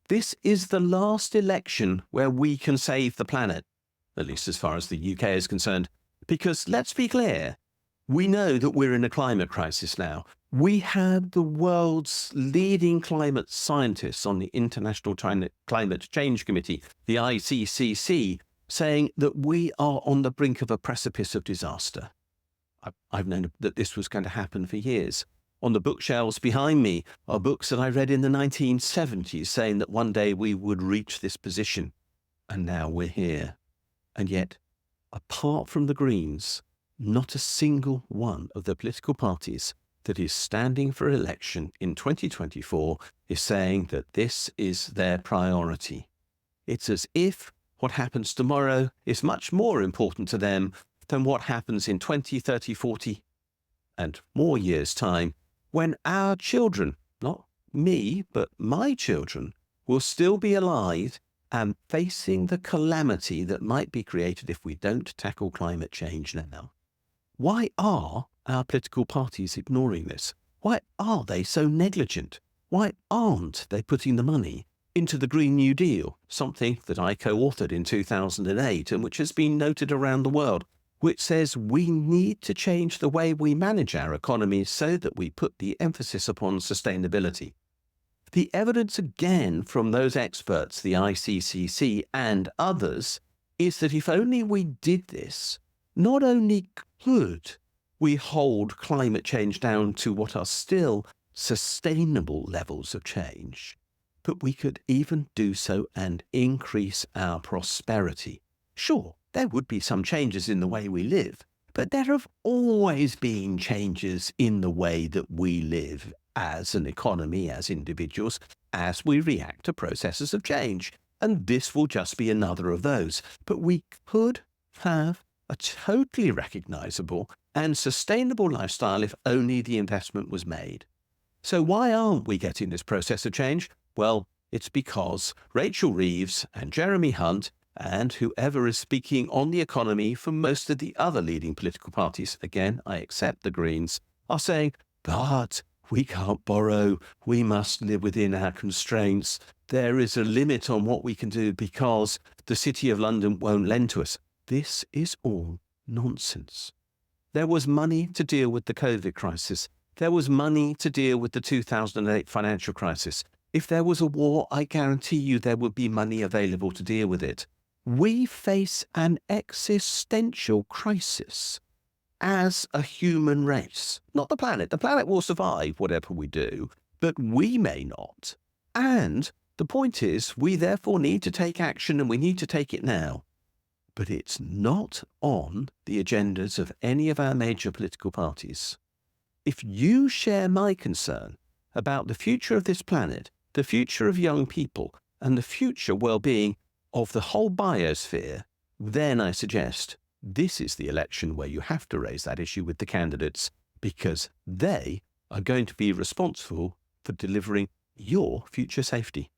This is the last election where we can save the planet, at least as far as the UK is concerned. Because let's be clear, we know that we're in a climate crisis now. We have the world's leading climate scientists on the International Climate Change Committee, the ICCC, saying that we are on the brink of a precipice of disaster. I've known that this was going to happen for years. On the bookshelves behind me are books that I read in the 1970s saying that one day we would reach this position. And now we're here. And yet, apart from the Greens, not a single one of the political parties that is standing for election in 2024 is saying that this is their priority. It's as if what happens tomorrow is much more important to them than what happens in 20, 30, 40 and more years' time, when our children, not me, but my children, will still be alive and facing the calamity that might be created if we don't tackle climate change now. Why are our political parties ignoring this? Why are they so negligent? Why aren't they putting the money into the Green New Deal, something that I co-authored in 2008 and which has been noted around the world, which says we need to change the way we manage our economy so that we put the emphasis upon sustainability. The evidence again from those experts, the ICCC and others, is that if only we did this, not only could we hold climate change down to what are still sustainable levels of change, but we could even do so and increase our prosperity. Sure, there would be some changes in the way we live, but there have always been changes in the way that we live as an economy, as individuals, as we react to processes of change. And this will just be another of those. But we could have a totally recognizable and sustainable lifestyle if only the investment was made. So why aren't we getting this process of change? Well, it's because Rachel Reeves and Jeremy Hunt and whoever is speaking on the economy for most of the other leading political parties, again, I accept the Greens, are saying, but we can't borrow, we must live within our constraints. There is a limit on what we can do because the City of London won't lend to us. This is all nonsense. There was money to deal with the COVID crisis. There was money to deal with the 2008 financial crisis. If there was a war, I guarantee you there would be money available to deal with it. We face an existential crisis as a human race, not the planet. The planet will survive whatever we do, but we may not. And the point is, we therefore need to take action and we need to take it now. But it's not on the agendas of any of our major political parties. If you share my concern about the future of this planet, the future of young people, and the future well-being of the whole biosphere, then I suggest this is the election where you have to raise that issue with the candidates, because they are going to be responsible for delivering your future safety.